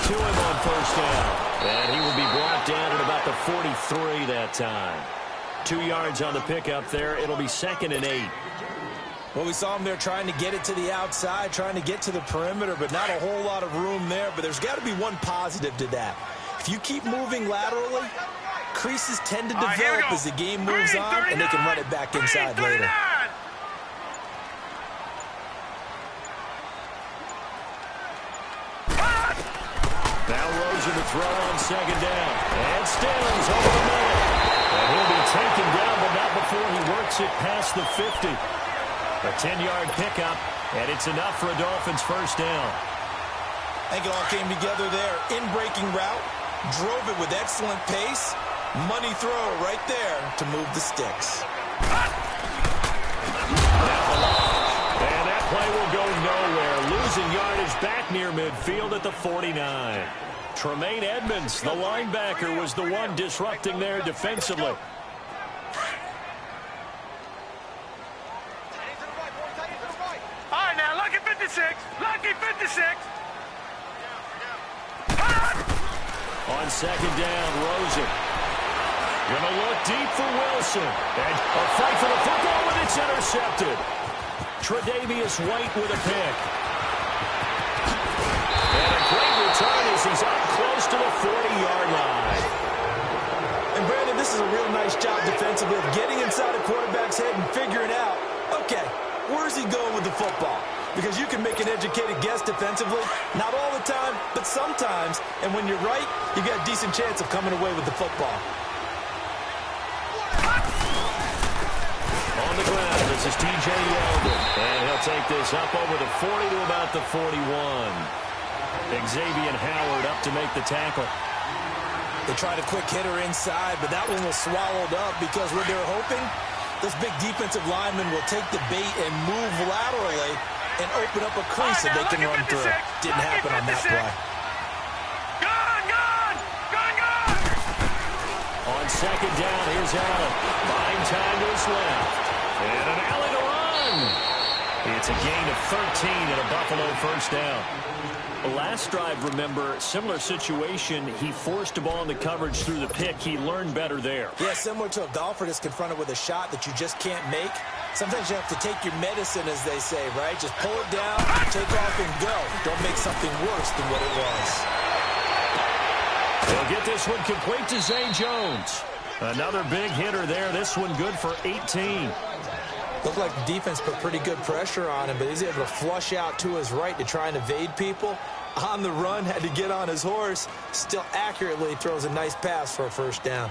to him on first down. And he will be brought down at about the 43 that time. 2 yards on the pickup there. It'll be 2nd and 8. Well, we saw him there trying to get it to the outside, trying to get to the perimeter, but not a whole lot of room there. But there's got to be one positive to that. If you keep moving laterally, creases tend to develop as the game moves on, and they can run it back inside later. Now Rosen to throw on 2nd down. And Stills over the middle. And he'll be taken down, but not before he works it past the 50. A 10-yard pickup, and it's enough for a Dolphins first down. I think it all came together there. In-breaking route, drove it with excellent pace. Money throw right there to move the sticks. And that play will go nowhere. Losing yardage back near midfield at the 49. Tremaine Edmonds, the linebacker, was the one disrupting there defensively. Lucky 56. On 2nd down, Rosen. Gonna look deep for Wilson. And a fight for the football, and it's intercepted. Tre'Davious White with a pick. And a great return as he's up close to the 40-yard line. And Brandon, this is a real nice job defensively of getting inside a quarterback's head and figuring out, okay, where's he going with the football? Because you can make an educated guess defensively, not all the time, but sometimes. And when you're right, you got a decent chance of coming away with the football. On the ground, this is T.J. Yeldon. And he'll take this up over the 40 to about the 41. Xavier Howard up to make the tackle. They tried a quick hitter inside, but that one was swallowed up because what they're hoping, this big defensive lineman will take the bait and move laterally and open up a crease that they can run through. Didn't happen on that play. Gone! On 2nd down, here's Allen. Buying time to his left. And an alley to run. It's a gain of 13 and a Buffalo first down. Last drive, remember, similar situation. He forced a ball in the coverage through the pick. He learned better there. Yeah, similar to a golfer that's confronted with a shot that you just can't make. Sometimes you have to take your medicine, as they say, right? Just pull it down, take off, and go. Don't make something worse than what it was. They'll get this one complete to Zay Jones. Another big hitter there. This one good for 18. Looked like the defense put pretty good pressure on him, but he's able to flush out to his right to try and evade people. On the run, had to get on his horse. Still accurately throws a nice pass for a first down.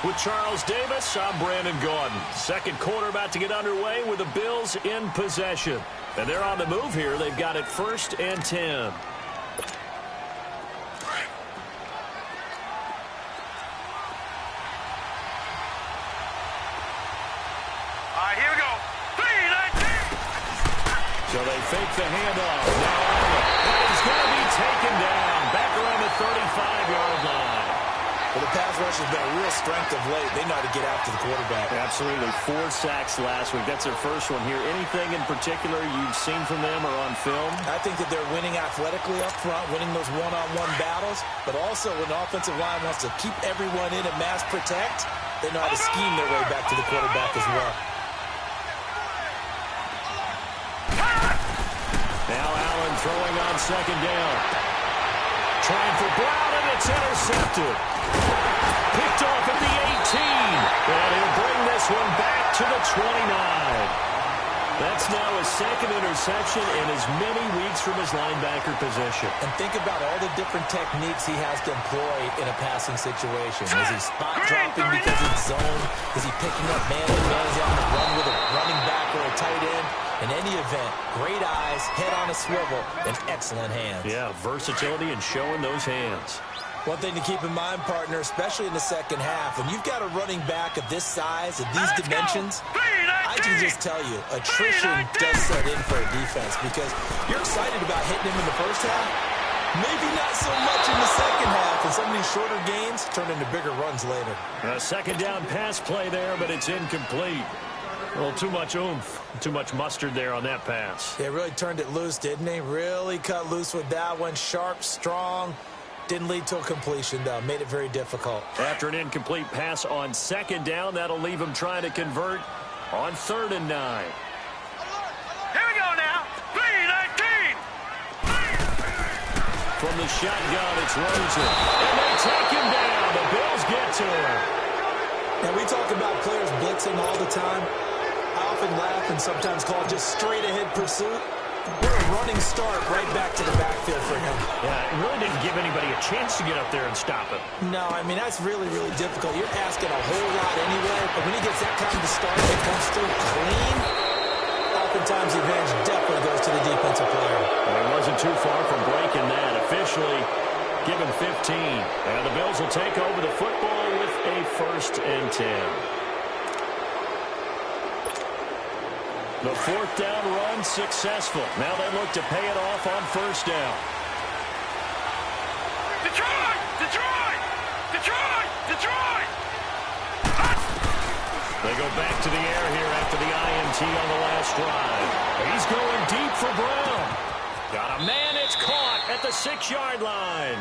With Charles Davis, I'm Brandon Gaudin. Second quarter about to get underway with the Bills in possession. And they're on the move here. They've got it 1st and 10. All right, here we go. 3-19. So they fake the handoff. Now he's going to be taken down. Back around the 35-yard line. Well, the pass rush has been a real strength of late. They know how to get after the quarterback. Absolutely. 4 sacks last week. That's their first one here. Anything in particular you've seen from them or on film? I think that they're winning athletically up front, winning those one-on-one battles, but also when the offensive line wants to keep everyone in and mass protect, they know how to scheme their way back to the quarterback as well. Now Allen throwing on 2nd down. Trying for Brown, and it's intercepted. Picked off at the 18. And he'll bring this one back to the 29. That's now his 2nd interception in as many weeks from his linebacker position. And think about all the different techniques he has to employ in a passing situation. Is he spot dropping because it's zone? Is he picking up man-to-man? Is he on the run with a running back or a tight end? In any event, great eyes, head on a swivel, and excellent hands. Yeah, versatility and showing those hands. One thing to keep in mind, partner, especially in the second half, when you've got a running back of this size, of these dimensions, I can just tell you, attrition does set in for a defense because you're excited about hitting him in the first half. Maybe not so much in the second half, and some of these shorter gains turn into bigger runs later. A second down pass play there, but it's incomplete. A little too much oomph, too much mustard there on that pass. They really turned it loose, didn't they? Really cut loose with that one. Sharp, strong. Didn't lead to a completion, though. Made it very difficult. After an incomplete pass on second down, that'll leave him trying to convert on 3rd and 9. Here we go now. 3-19. From the shotgun, it's Rosen. And they take him down. The Bills get to him. Now, we talk about players blitzing all the time. I often laugh and sometimes call it just straight-ahead pursuit. We're a running start right back to the backfield for him. Yeah, it really didn't give anybody a chance to get up there and stop him. No, I mean, that's really, really difficult. You're asking a whole lot anyway, but when he gets that kind of a start that comes through clean, oftentimes the advantage definitely goes to the defensive player. Well, he wasn't too far from breaking that. Officially given 15. And the Bills will take over the football with a 1st and 10. The 4th down run successful. Now they look to pay it off on 1st down. Detroit! Detroit! Detroit! Detroit! They go back to the air here after the INT on the last drive. He's going deep for Brown. Got a man, it's caught at the 6-yard line.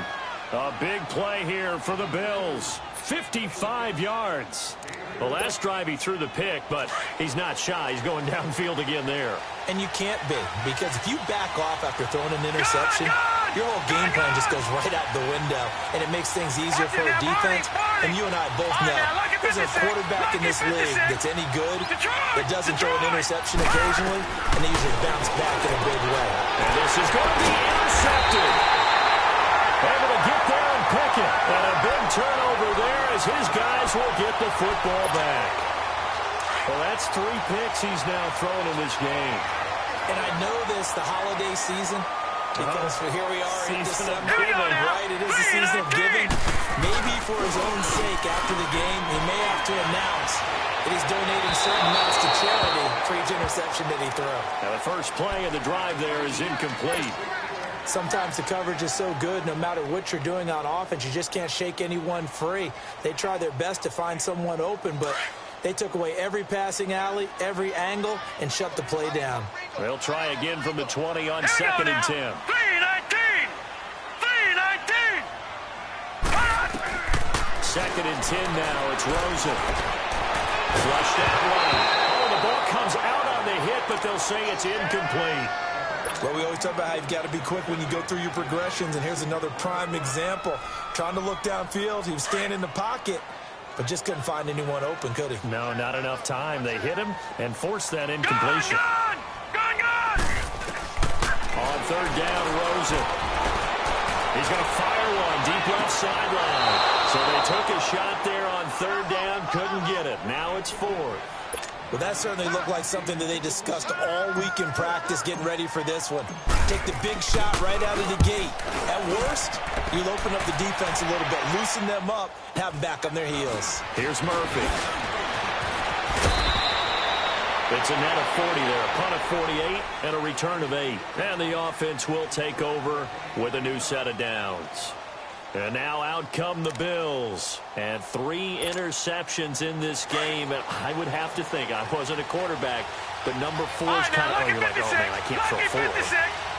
A big play here for the Bills. 55 yards. The last drive he threw the pick, but he's not shy. He's going downfield again there. And you can't be, because if you back off after throwing an interception, your whole game plan just goes right out the window, and it makes things easier for a defense. And you and I both know there's a quarterback in this league that's any good that doesn't throw an interception occasionally, and they usually bounce back in a big way. And this is going to be intercepted. Able to get there and pick it. And a big turnover there as his guys will get the football back. Well, that's 3 picks he's now thrown in this game. And I know this, the holiday season, because here we are in December, right? It is the season of giving. Maybe for his own sake after the game, he may have to announce that he's donating certain amounts to charity for each interception that he throws. Now the first play of the drive there is incomplete. Sometimes the coverage is so good, no matter what you're doing on offense, you just can't shake anyone free. They try their best to find someone open, but they took away every passing alley, every angle, and shut the play down. They'll try again from the 20 on 2nd and 10. 3-19. 3-19. 2nd and 10 now. It's Rosen. Flushed out right. Oh, the ball comes out on the hit, but they'll say it's incomplete. Well, we always talk about how you've got to be quick when you go through your progressions, and here's another prime example. Trying to look downfield, he was standing in the pocket, but just couldn't find anyone open, could he? No, not enough time. They hit him and forced that incompletion. Gun! On 3rd down, Rosen. He's going to fire one deep left sideline. So they took a shot there on 3rd down, couldn't get it. Now it's 4th. Well, that certainly looked like something that they discussed all week in practice, getting ready for this one. Take the big shot right out of the gate. At worst, you'll open up the defense a little bit, loosen them up, have them back on their heels. Here's Murphy. It's a net of 40 there, a punt of 48, and a return of 8. And the offense will take over with a new set of downs. And now out come the Bills. And 3 interceptions in this game. And I would have to think, I wasn't a quarterback, but number 4 is kind of, you're like, oh, man, I can't throw 4.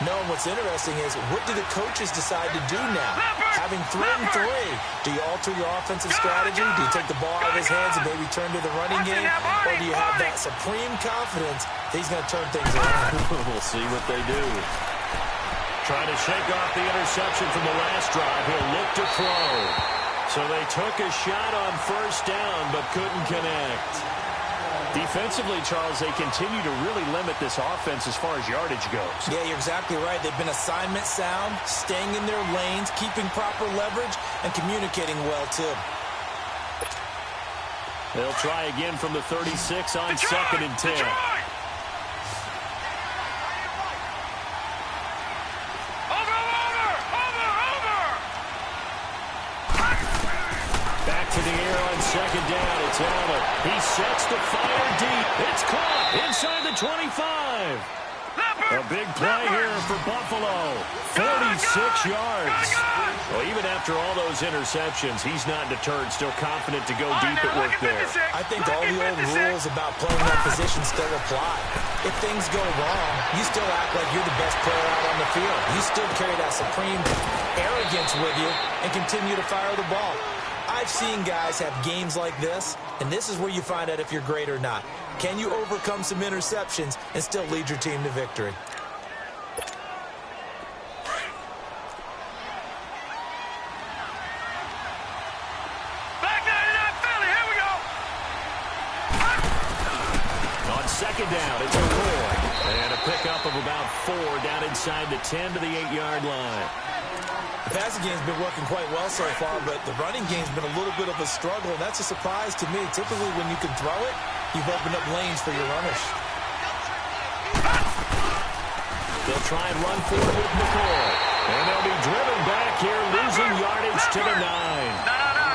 No, and what's interesting is, what do the coaches decide to do now? Having 3 and 3, do you alter your offensive strategy? Do you take the ball out of his hands and maybe turn to the running game? Or do you have that supreme confidence that he's going to turn things around? We'll see what they do. Trying to shake off the interception from the last drive. He'll look to throw. So they took a shot on 1st down, but couldn't connect. Defensively, Charles, they continue to really limit this offense as far as yardage goes. Yeah, you're exactly right. They've been assignment sound, staying in their lanes, keeping proper leverage, and communicating well, too. They'll try again from the 36 on 2nd and 10. To the air on 2nd down. It's Allen. He sets the fire deep. It's caught inside the 25. A big play here for Buffalo. 46 yards. Well, even after all those interceptions, he's not deterred, still confident to go deep at work there. I think all the old rules about playing that position still apply. If things go wrong, you still act like you're the best player out on the field. You still carry that supreme arrogance with you and continue to fire the ball. I've seen guys have games like this, and this is where you find out if you're great or not. Can you overcome some interceptions and still lead your team to victory? Second down, it's McCoy. And a pickup of about 4 down inside the 10 to the 8-yard line. The passing game's been working quite well so far, but the running game's been a little bit of a struggle, and that's a surprise to me. Typically, when you can throw it, you've opened up lanes for your runners. They'll try and run forward with McCoy. And they'll be driven back here, losing yardage to the 9.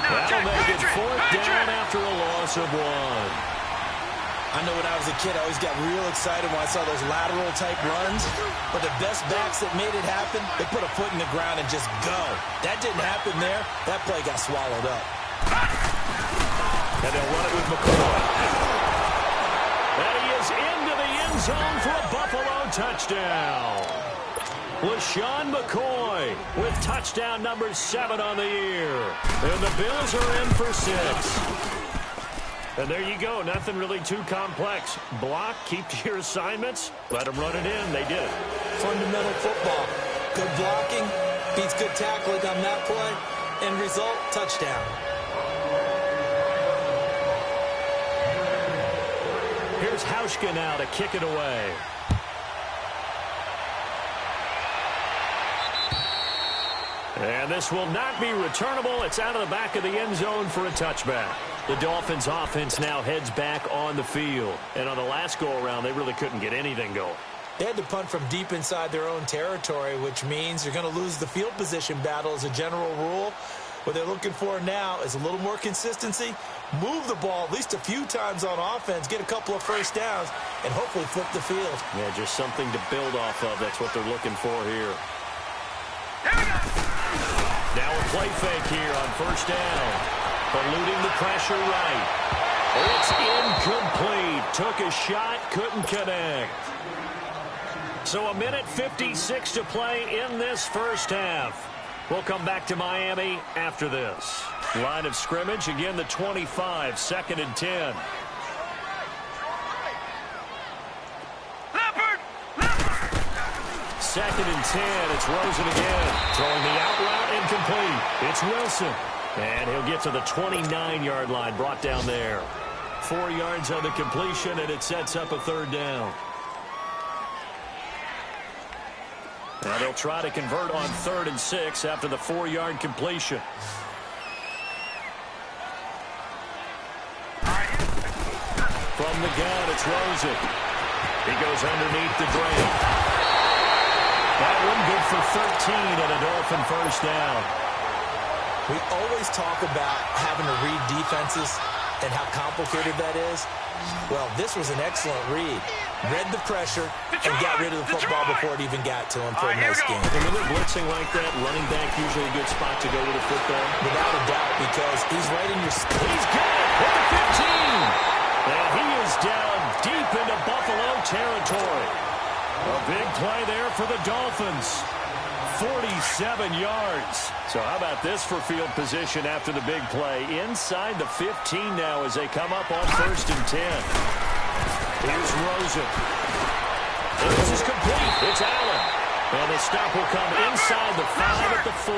That'll make it 4th down after a loss of 1. I know when I was a kid, I always got real excited when I saw those lateral-type runs. But the best backs that made it happen, they put a foot in the ground and just go. That didn't happen there. That play got swallowed up. And they'll run it with McCoy. And he is into the end zone for a Buffalo touchdown. LaShawn McCoy with touchdown number 7 on the year. And the Bills are in for 6. And there you go. Nothing really too complex. Block, keep to your assignments, let them run it in. They did. Fundamental football. Good blocking beats good tackling on that play. End result, touchdown. Here's Hauschka now to kick it away. And this will not be returnable. It's out of the back of the end zone for a touchback. The Dolphins offense now heads back on the field. And on the last go-around, they really couldn't get anything going. They had to punt from deep inside their own territory, which means you're going to lose the field position battle as a general rule. What they're looking for now is a little more consistency, move the ball at least a few times on offense, get a couple of first downs, and hopefully flip the field. Yeah, just something to build off of. That's what they're looking for here. Now a play fake here on first down. Eluding the pressure right. It's incomplete. Took a shot, couldn't connect. So a minute 56 to play in this first half. We'll come back to Miami after this. Line of scrimmage, again the 25, 2nd and 10. Second and 10. It's Rosen again. Throwing the out route incomplete. It's Wilson. And he'll get to the 29-yard line, brought down there. 4 yards on the completion, and it sets up a 3rd down. Now they'll try to convert on 3rd and 6 after the 4-yard completion. From the gun, it's Rosen. He goes underneath the drain. That one good for 13 and a Dolphin first down. We always talk about having to read defenses and how complicated that is. Well, this was an excellent read. Read the pressure and got rid of the football before it even got to him for a nice game. And when they're blitzing like that, running back usually a good spot to go with a football. Without a doubt, because he's right in your... He's got it at the 15. And he is down deep into Buffalo territory. A big play there for the Dolphins. 47 yards. So how about this for field position after the big play? Inside the 15 now as they come up on 1st and 10. Here's Rosen. And this is complete. It's Allen. And the stop will come inside the 5 at the 4.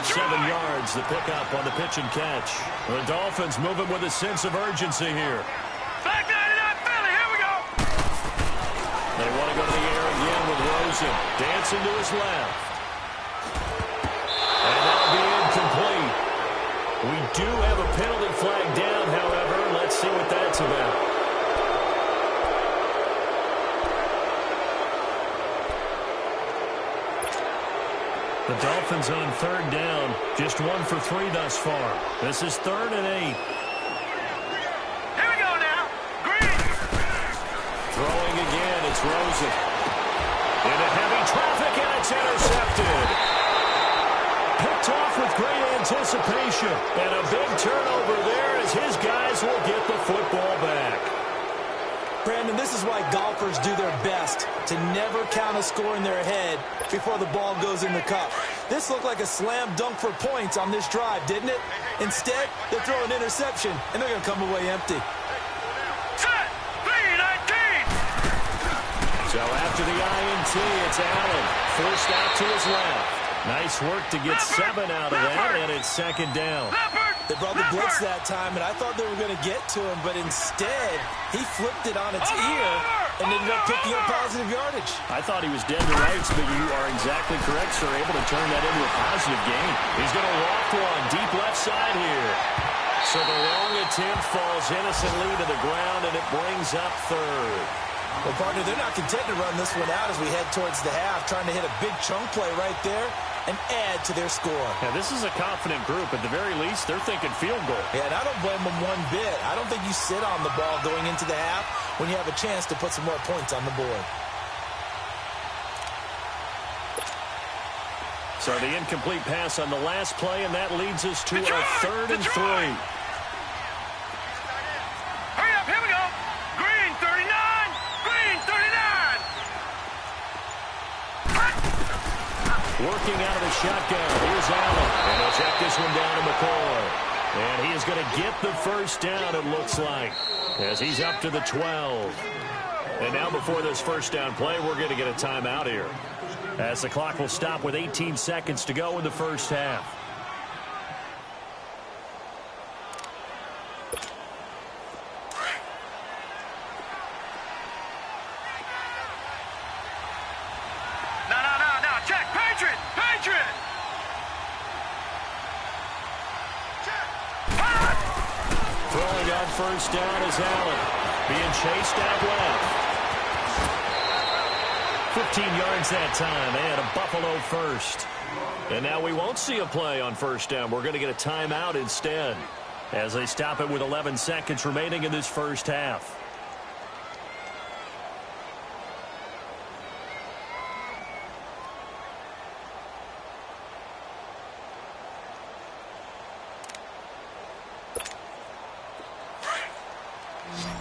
7 yards, the pickup on the pitch and catch. The Dolphins moving with a sense of urgency here. Back 99 Philly, here we go. They want to go to the air again with Rosen. Dancing to his left. And that'll be incomplete. We do have a penalty flag down, however. Let's see what that's about. The Dolphins on 3rd down. Just 1 for 3 thus far. This is 3rd and 8. Here we go now. Green. Throwing again, it's Rosen. Into heavy traffic, and it's intercepted. Picked off with great anticipation. And a big turnover there as his guys will get the football back. Brandon, this is why golfers do their best to never count a score in their head before the ball goes in the cup. This looked like a slam dunk for points on this drive, didn't it? Instead, they throw an interception, and they're going to come away empty. Set. 3-19. So after the INT, it's Allen. Forced out to his left. Nice work to get 7 out of that, and it's second down. They brought the blitz that time, and I thought they were going to get to him, but instead, he flipped it on its ear and ended up picking up positive yardage. I thought he was dead to rights, but you are exactly correct, sir. Able to turn that into a positive gain. He's going to walk one deep left side here. So the long attempt falls innocently to the ground, and it brings up third. Well, partner, they're not content to run this one out as we head towards the half, trying to hit a big chunk play right there and add to their score. Yeah, this is a confident group. At the very least, they're thinking field goal. Yeah, and I don't blame them one bit. I don't think you sit on the ball going into the half when you have a chance to put some more points on the board. So the incomplete pass on the last play, and that leads us to a 3rd and 3. Hurry up, here we go. Green 39. Green 39. Working out of the shotgun. Here's Allen. And he'll check this one down to McCoy. And he is going to get the first down, it looks like, as he's up to the 12. And now before this first down play, we're going to get a timeout here, as the clock will stop with 18 seconds to go in the first half. No. Check. Patriot. Throwing on first down is Allen. Being chased out left. 15 yards that time, and a Buffalo first. And now we won't see a play on first down. We're going to get a timeout instead, as they stop it with 11 seconds remaining in this first half.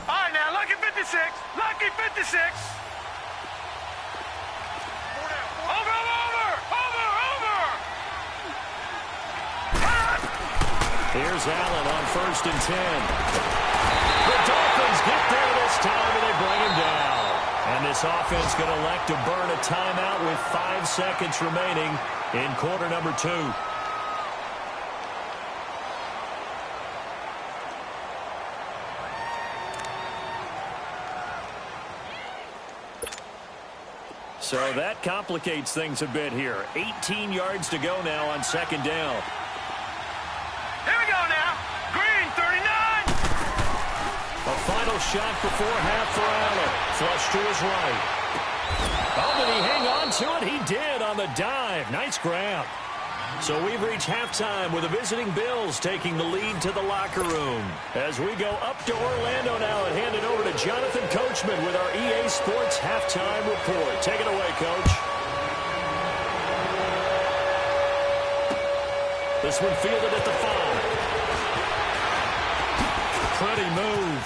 All right, now, lucky 56. Lucky 56. Over. Here's Allen on 1st and 10. The Dolphins get there this time, and they bring him down. And this offense going to elect to burn a timeout with 5 seconds remaining in quarter number 2. So that complicates things a bit here. 18 yards to go now on second down. Here we go now. Green 39. A final shot before half for Allen. Flush to his right. Oh, did he hang on to it? He did on the dive. Nice grab. So we've reached halftime with the visiting Bills taking the lead to the locker room. As we go up to Orlando now and hand it over to Jonathan Coachman with our EA Sports Halftime Report. Take it away, Coach. This one fielded at the 5. Pretty move.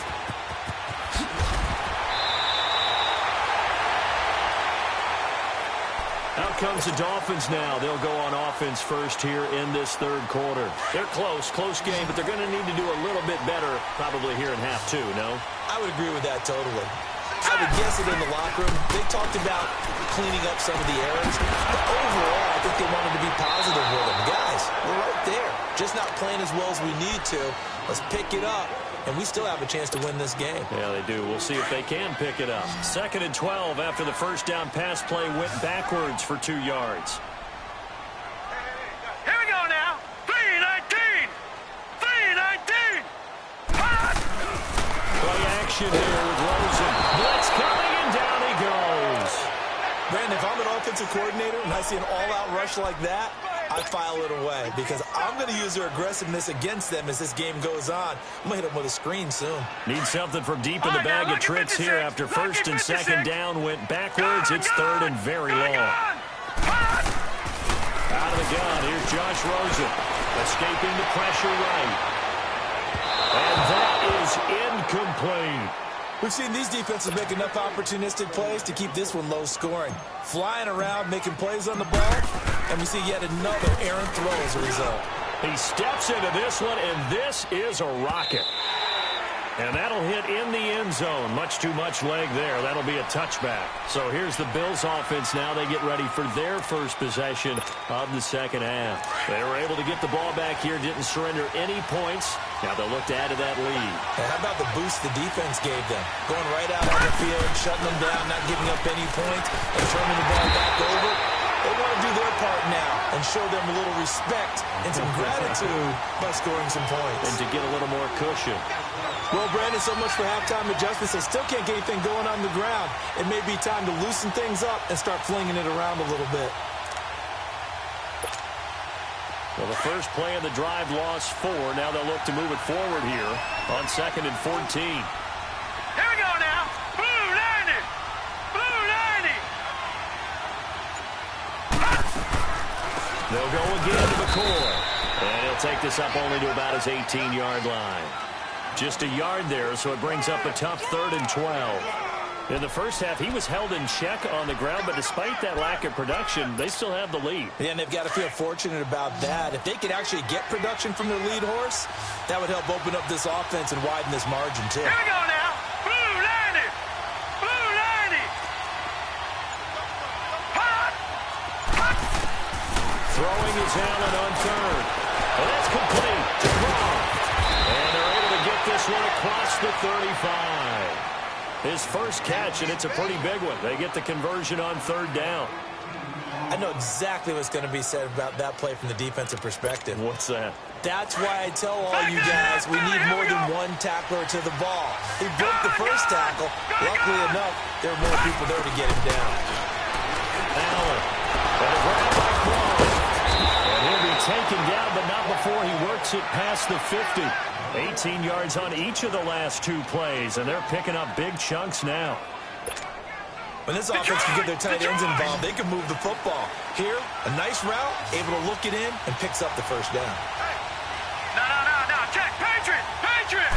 Out comes the Dolphins now. They'll go on offense first here in this third quarter. They're close game, but they're going to need to do a little bit better probably here in half 2, no? I would agree with that totally. I would guess it in the locker room. They talked about cleaning up some of the errors, but overall, I think they wanted to be positive with them. Guys, we're right there. Just not playing as well as we need to. Let's pick it up, and we still have a chance to win this game. Yeah, they do. We'll see if they can pick it up. 2nd and 12 after the first down pass play went backwards for 2 yards. Here we go now. 3-19. 3-19. Play action here with Rosen. Blitz coming, and down he goes. Brandon, if I'm an offensive coordinator and I see an all-out rush like that, I file it away because I'm going to use their aggressiveness against them as this game goes on. I'm going to hit them with a screen soon. Need something from deep in the bag of tricks here after first and second down went backwards. It's third and very long. Out of the gun, here's Josh Rosen. Escaping the pressure right. And that is incomplete. We've seen these defenses make enough opportunistic plays to keep this one low scoring. Flying around, making plays on the ball, and we see yet another errant throw as a result. He steps into this one, and this is a rocket. And that'll hit in the end zone. Much too much leg there. That'll be a touchback. So here's the Bills offense now. They get ready for their first possession of the second half. They were able to get the ball back here, didn't surrender any points. Now they'll look to add to that lead. And how about the boost the defense gave them? Going right out on the field, shutting them down, not giving up any points, and turning the ball back over. They want to do their part now and show them a little respect and some gratitude by scoring some points. And to get a little more cushion. Well, Brandon, so much for halftime adjustments. They still can't get anything going on the ground. It may be time to loosen things up and start flinging it around a little bit. Well, the first play of the drive lost 4. Now they'll look to move it forward here on 2nd and 14. Here we go now. Blue 90. Blue 90. They'll go again to McCoy. And he'll take this up only to about his 18-yard line. Just a yard there, so it brings up a tough 3rd and 12. In the first half, he was held in check on the ground, but despite that lack of production, they still have the lead. Yeah, and they've got to feel fortunate about that. If they could actually get production from their lead horse, that would help open up this offense and widen this margin, too. Here we go now. Blue 90. Blue 90. Hot. Hot. Throwing is Allen on 3rd. And that's complete to Gronk. And they're able to get this one across the 35. His first catch, and it's a pretty big one. They get the conversion on 3rd down. I know exactly what's going to be said about that play from the defensive perspective. What's that? That's why I tell all you guys we need more than one tackler to the ball. He broke the first tackle. Luckily enough, there were more people there to get him down. Allen. And a grab by Gronk. And he'll be taken down, but not before he works it past the 50. 18 yards on each of the last 2 plays, and they're picking up big chunks now. When this offense can get their tight ends involved, they can move the football. Here, a nice route, able to look it in, and picks up the first down. No. Check. Patriot. Patriot.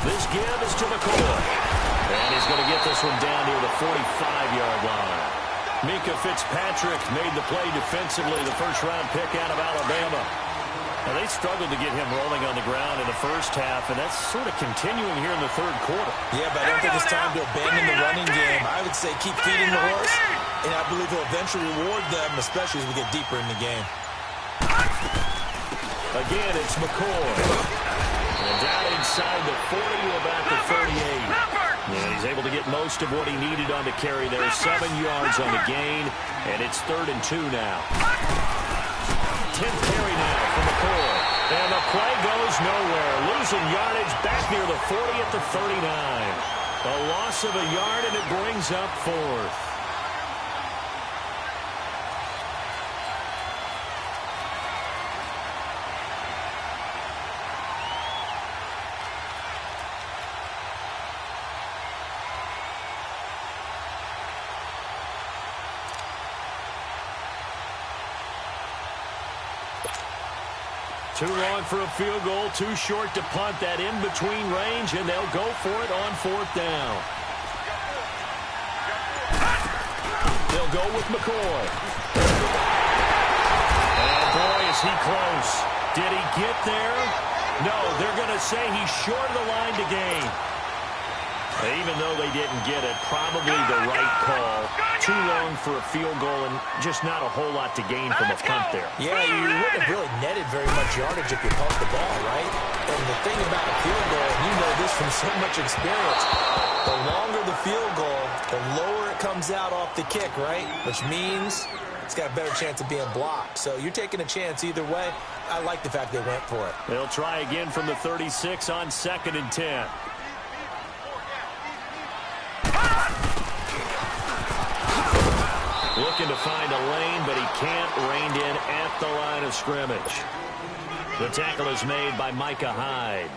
This give is to McCoy. And he's going to get this one down near the 45-yard line. Mika Fitzpatrick made the play defensively, the first-round pick out of Alabama. Now, they struggled to get him rolling on the ground in the first half, and that's sort of continuing here in the 3rd quarter. Yeah, but I don't think it's time to abandon the running game. I would say keep feeding the horse, and I believe he'll eventually reward them, especially as we get deeper in the game. Again, it's McCoy. And down inside the 40 to about the 38. Yeah, he's able to get most of what he needed on the carry there. 7 yards on the gain, and it's 3rd and 2 now. 10th carry now for McCoy. And the play goes nowhere. Losing yardage back near the 40 at the 39. A loss of a yard, and it brings up 4th. Too long for a field goal, too short to punt. That in-between range, and they'll go for it on 4th down. They'll go with McCoy. And boy, is he close. Did he get there? No, they're going to say he's short of the line to gain. Even though they didn't get it, probably the right call. Too long for a field goal and just not a whole lot to gain from a punt there. Yeah, you wouldn't have really netted very much yardage if you pumped the ball, right? And the thing about a field goal, and you know this from so much experience, the longer the field goal, the lower it comes out off the kick, right? Which means it's got a better chance of being blocked. So you're taking a chance either way. I like the fact they went for it. They'll try again from the 36 on 2nd and 10. looking to find a lane, but he can't. Reined in at the line of scrimmage. The tackle is made by Micah Hyde.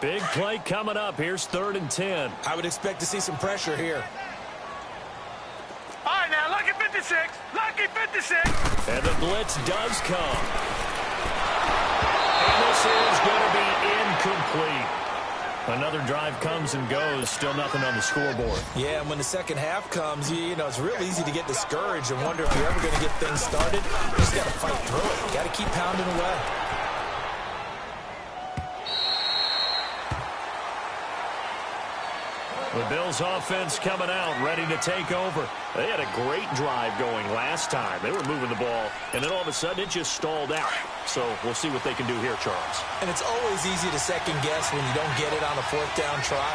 Big play coming up. Here's 3rd and 10. I would expect to see some pressure here. All right, now, lucky 56. Lucky 56. And the blitz does come. And this is going to be incomplete. Another drive comes and goes. Still nothing on the scoreboard. Yeah, and when the second half comes, you know, it's real easy to get discouraged and wonder if you're ever going to get things started. You just got to fight through it. Got to keep pounding away. The Bills offense coming out, ready to take over. They had a great drive going last time. They were moving the ball, and then all of a sudden it just stalled out. So we'll see what they can do here, Charles. And it's always easy to second guess when you don't get it on a 4th down try.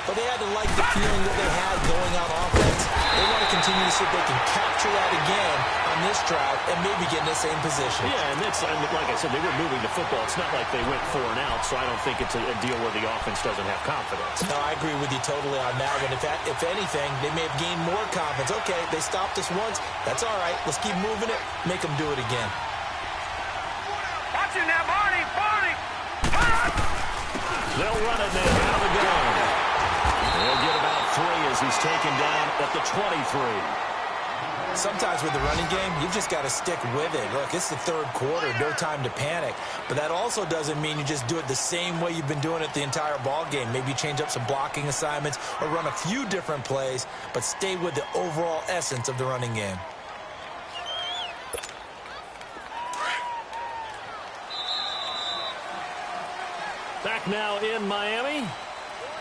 But they had to like the feeling that they had going on offense. They want to continue to see if they can capture that again on this drive and maybe get in the same position. Yeah, and that's, like I said, they were moving the football. It's not like they went 4 and out, so I don't think it's a deal where the offense doesn't have confidence. No, I agree with you totally on that one. If anything, they may have gained more confidence. Okay, they stopped us once. That's all right. Let's keep moving it. Make them do it again. Watch it now, Barney. Barney. They'll run it now out of the gun. They'll get about 3 as he's taken down at the 23. Sometimes with the running game, you've just got to stick with it. Look, it's the 3rd quarter, no time to panic. But that also doesn't mean you just do it the same way you've been doing it the entire ball game. Maybe change up some blocking assignments or run a few different plays, but stay with the overall essence of the running game. Back now in Miami.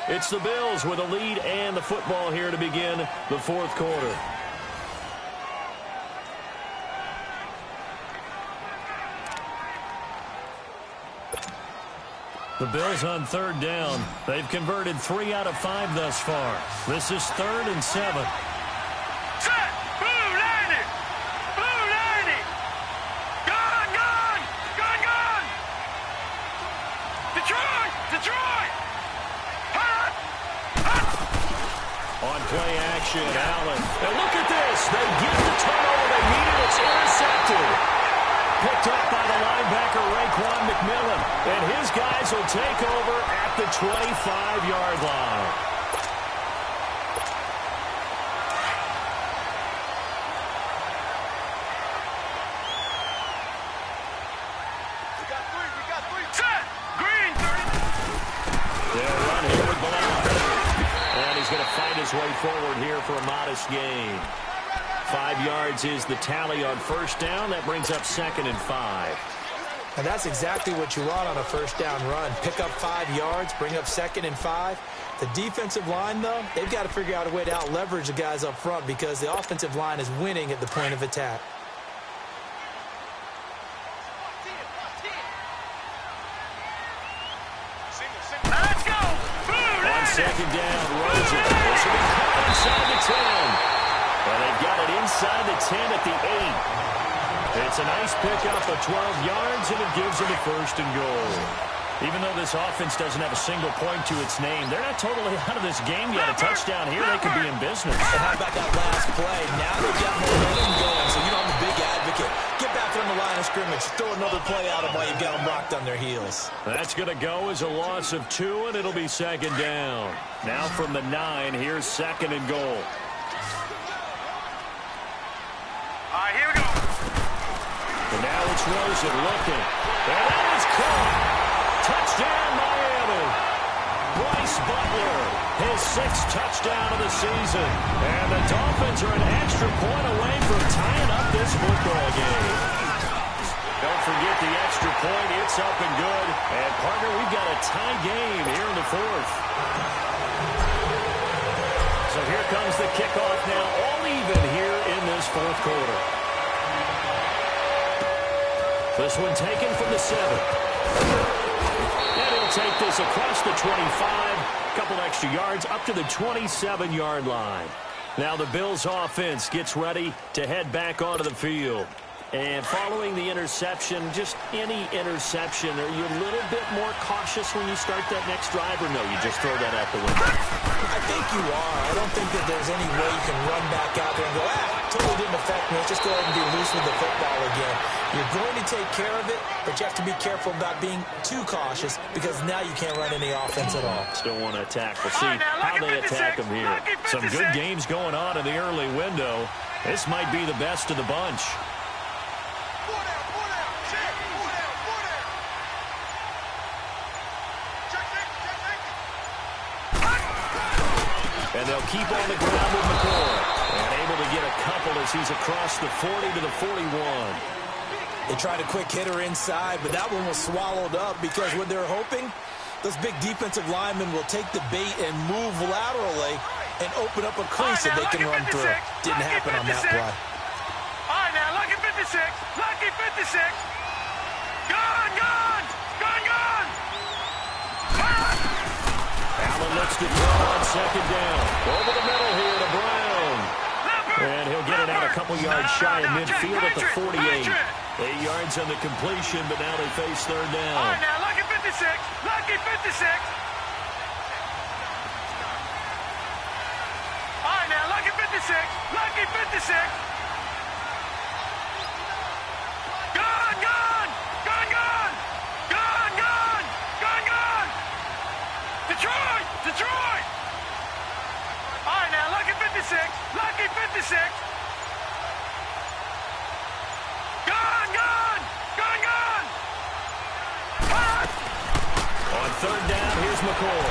It's the Bills with a lead and the football here to begin the 4th quarter. The Bills on 3rd down. They've converted 3 out of 5 thus far. This is 3rd and 7. Set. Blue 90. Blue 90. Gun, gun. Gun, gun. Detroit. Detroit. Hut. Hut. On play action, Allen. And look at this. They get the turnover they needed. It's intercepted. Picked up by the linebacker, Raekwon McMillan. And his guys will take over at the 25-yard line. We got three. Set. Green 30. They'll run here with Blount. And he's going to fight his way forward here for a modest gain. 5 yards is the tally on 1st down. That brings up 2nd and 5. And that's exactly what you want on a 1st down run. Pick up 5 yards, bring up 2nd and 5. The defensive line, though, they've got to figure out a way to out-leverage the guys up front because the offensive line is winning at the point of attack. Let's go. Blue 90. On 2nd down, Rosen. This will be caught inside the 10. And they've got it inside the 10 at the 8. It's a nice pickup of 12 yards, and it gives them a 1st and goal. Even though this offense doesn't have a single point to its name, they're not totally out of this game yet. A touchdown here, they could be in business. And how about that last play? Now they've got momentum going, so you know I'm a big advocate. Get back on the line of scrimmage. Throw another play out of while you've got them locked on their heels. That's going to go as a loss of 2, and it'll be 2nd down. Now from the 9, here's 2nd and goal. All right, here we go. And now it's Rosen looking. And that is caught. Touchdown, Miami. Bryce Butler, his 6th touchdown of the season. And the Dolphins are an extra point away from tying up this football game. Don't forget the extra point. It's up and good. And, partner, we've got a tie game here in the 4th. So here comes the kickoff now, all even here in this 4th quarter. This one taken from the 7. And he'll take this across the 25. A couple extra yards up to the 27-yard line. Now the Bills offense gets ready to head back onto the field. And following the interception, just any interception, are you a little bit more cautious when you start that next drive, or no, you just throw that out the window? I think you are. I don't think that there's any way you can run back out there and go, totally didn't affect me. Let's just go ahead and be loose with the football again. You're going to take care of it, but you have to be careful about being too cautious because now you can't run any offense at all. Still want to attack. We'll see how they attack them here. Some good games going on in the early window. This might be the best of the bunch. And they'll keep on the ground with McCoy. And able to get a couple as he's across the 40 to the 41. They tried a quick hitter inside, but that one was swallowed up because what they're hoping, those big defensive linemen will take the bait and move laterally and open up a crease that they can run through. Didn't happen on that play. All right, now, lucky 56. Lucky 56. Gone, gone. Gone, gone. Allen looks to throw on second down. Over the middle here to Brown. And he'll get it out a couple yards shy of midfield at the 48. 8 yards on the completion, but now they face third down. All right, now, lucky 56. Lucky 56. All right, now, lucky 56. Lucky 56. Gone, gone. Gone, gone. Gone, gone. Gone, gone. Detroit. Detroit. All right, now, lucky 56. Lucky 56. Gone, gone. Gone, gone. On third down, here's McCoy.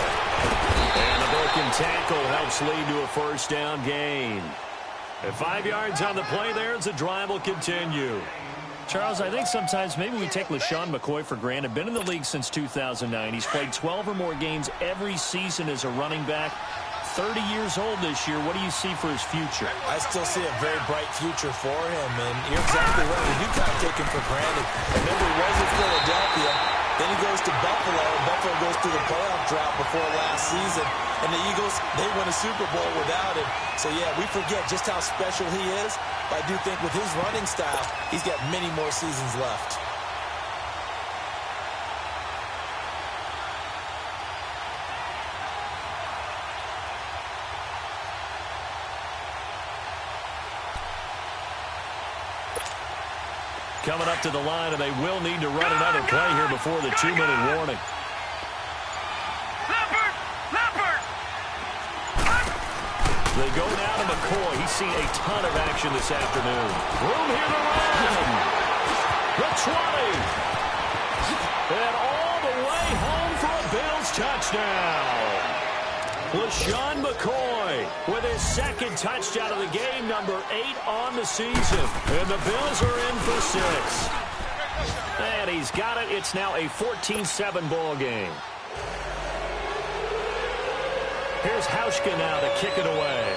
And the broken tackle helps lead to a first down gain. And 5 yards on the play there as the drive will continue. Charles, I think sometimes maybe we take LaShawn McCoy for granted. Been in the league since 2009. He's played 12 or more games every season as a running back. 30 years old this year. What do you see for his future? I still see a very bright future for him, and you're exactly right. We do kind of take him for granted. Remember, he was in Philadelphia. Then he goes to Buffalo. Buffalo goes through the playoff drought before last season. And the Eagles, they won a Super Bowl without him. So, yeah, we forget just how special he is. But I do think with his running style, he's got many more seasons left. Coming up to the line, and they will need to run another play here before the 2-minute warning. They go now to McCoy. He's seen a ton of action this afternoon. Room here to run. The 20. And all the way home for a Bills touchdown. LaShawn McCoy with his second touchdown of the game, number 8 on the season. And the Bills are in for 6. And he's got it. It's now a 14-7 ball game. Here's Hauschka now to kick it away.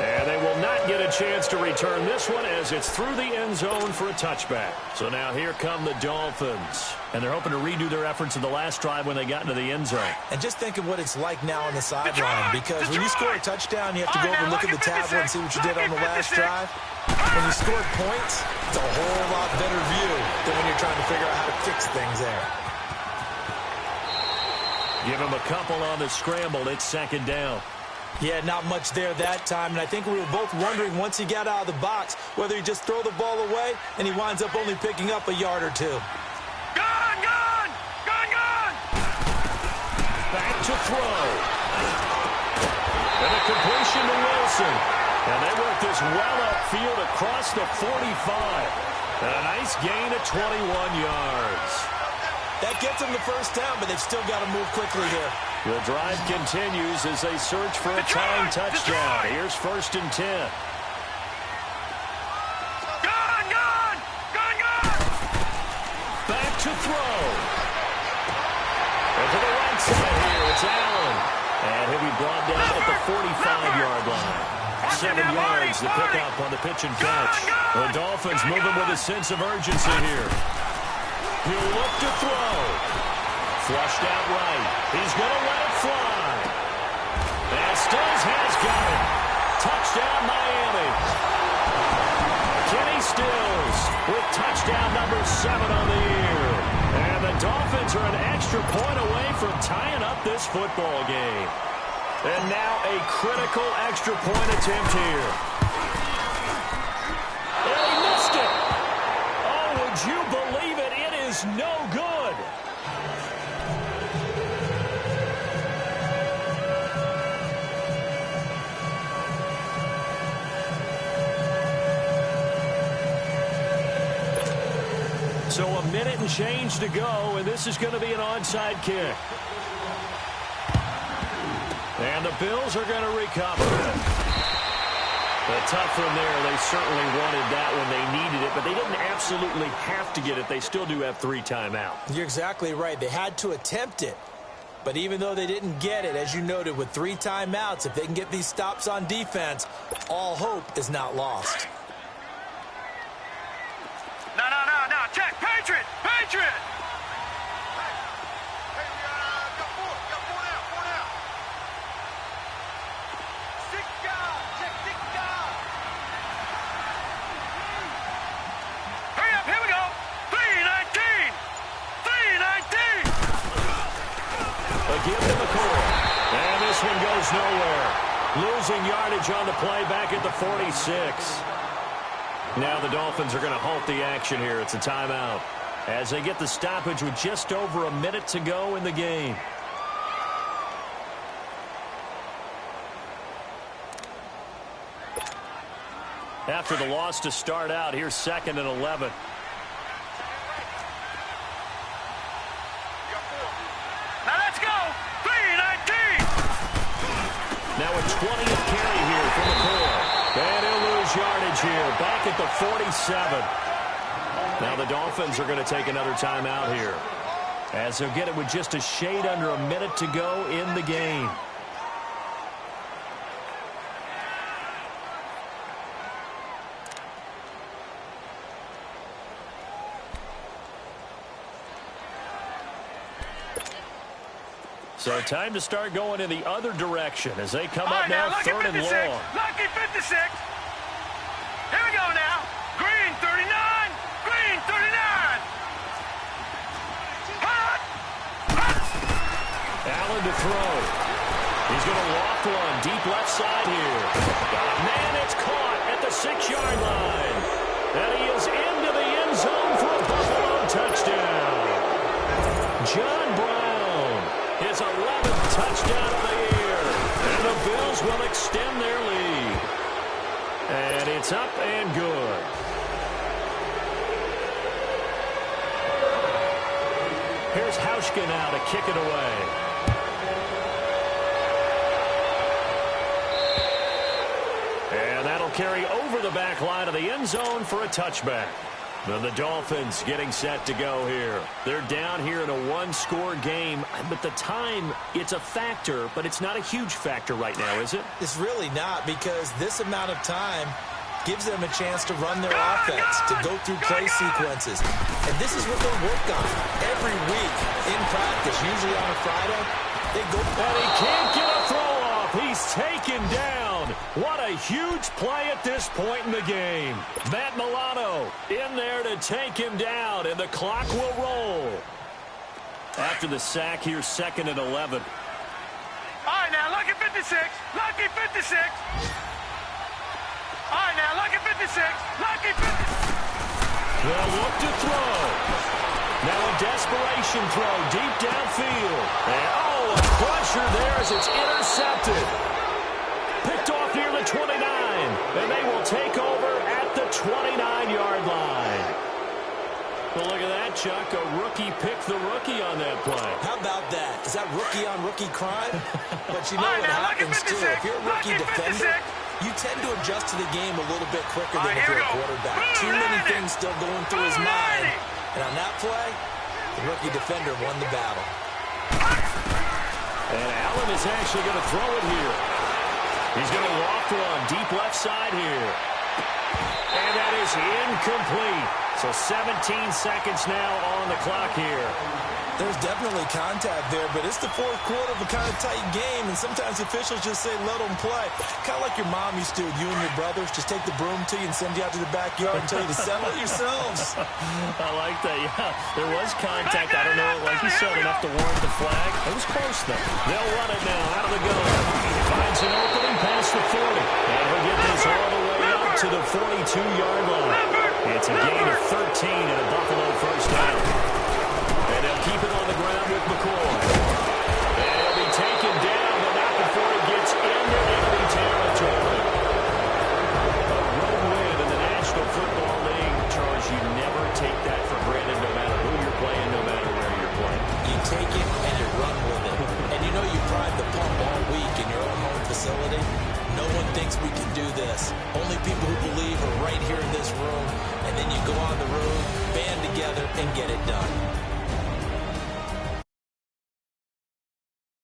And they will not get a chance to return this one as it's through the end zone for a touchback. So now here come the Dolphins. And they're hoping to redo their efforts in the last drive when they got into the end zone. And just think of what it's like now on the sideline, because when you score a touchdown, you have to go over and look at the tablet and see what you did on the last drive. When you scored points, it's a whole lot better view than when you're trying to figure out how to fix things there. Give him a couple on the scramble. It's second down. Yeah, not much there that time, and I think we were both wondering once he got out of the box whether he just throw the ball away and he winds up only picking up a yard or two. Gone, gone, gone, gone. Back to throw. And a completion to Wilson. And they work this well upfield across the 45. And a nice gain of 21 yards. That gets them the first down, but they've still got to move quickly here. The drive continues as they search for a tying touchdown. Here's 1st and 10. Gone, gone, gone, gone. Back to throw. And to the right side here, it's Allen. And he'll be brought down at the 45-yard line. 7 yards to pick up on the pitch and catch. The Dolphins moving with a sense of urgency here. He'll look to throw. Flushed out right. He's going to let it fly. And Stills has got it. touchdown, Miami. Kenny Stills with touchdown number 7 on the year. And the Dolphins are an extra point away from tying up this football game. And now a critical extra point attempt here. And he missed it. Oh, would you believe it? It is no good. So a minute and change to go, and this is going to be an onside kick. And the Bills are going to recover. A tough one there. They certainly wanted that when they needed it, but they didn't absolutely have to get it. They still do have 3 timeouts. You're exactly right. They had to attempt it. But even though they didn't get it, as you noted, with 3 timeouts, if they can get these stops on defense, all hope is not lost. No. Check. Patriot. Patriot. Give to McCoy. And this one goes nowhere. Losing yardage on the play back at the 46. Now the Dolphins are going to halt the action here. It's a timeout as they get the stoppage with just over a minute to go in the game. After the loss to start out, here's 2nd and 11. Now a 20th carry here for McCoy. And he'll lose yardage here. Back at the 47. Now the Dolphins are going to take another timeout here, as they'll get it with just a shade under a minute to go in the game. So time to start going in the other direction as they come up now 3rd and long. Lucky 56. Here we go now. Green 39. Green 39. Hot. Allen to throw. He's going to loft one deep left side here. Man, it's caught at the 6-yard line. And he is into the end zone for a Buffalo touchdown. John Brown, his 11th touchdown of the year. And the Bills will extend their lead. And it's up and good. Here's Hauschka now to kick it away. And that'll carry over the back line of the end zone for a touchback. And the Dolphins getting set to go here. They're down here in a 1-score game, but the time, it's a factor, but it's not a huge factor right now, is it? It's really not, because this amount of time gives them a chance to run their offense, to go through play sequences. And this is what they work on every week in practice, usually on a Friday. They go. And he can't get a throw off. He's taken down. What a huge play at this point in the game. Matt Milano in there to take him down, and the clock will roll. After the sack, here's 2nd and 11. All right, now, lucky 56. Lucky 56. All right, now, lucky 56. Lucky 56. They'll look to throw. Now a desperation throw deep downfield. And, oh, a crusher there as it's intercepted. Picked off near the 29. And they will take over at the 29-yard line. Well, look at that, Chuck. A rookie picked the rookie on that play. How about that? Is that rookie-on-rookie crime? But you know what happens, too. If you're a rookie defender, you tend to adjust to the game a little bit quicker than if you're a quarterback. Too many things still going through his mind. And on that play, the rookie defender won the battle. And Allen is actually going to throw it here. He's going to loft one deep left side here. And that is incomplete. So 17 seconds now on the clock here. There's definitely contact there, but it's the fourth quarter of a kind of tight game, and sometimes officials just say, let them play. Kind of like your mom used to with you and your brothers. Just take the broom to you and send you out to the backyard and tell you to settle it yourselves. I like that, yeah. There was contact. I don't know, like you said, enough to warrant the flag. It was close, though. They'll run it now out of the gun. Finds an opening past the 40. And he'll get this all the way up to the 42-yard line. It's a gain of 13 and a Buffalo first down. And they'll keep it on the ground with McCoy. And he'll be taken down, but not before he gets into enemy territory. A road win in the National Football League. Charles, you never take that for granted, no matter who you're playing, no matter where you're playing. You take it and you run with it. And you know you prime the pump all week in your own home facility. No one thinks we can do this. Only people who believe are right here in this room. And then you go on the road, band together, and get it done.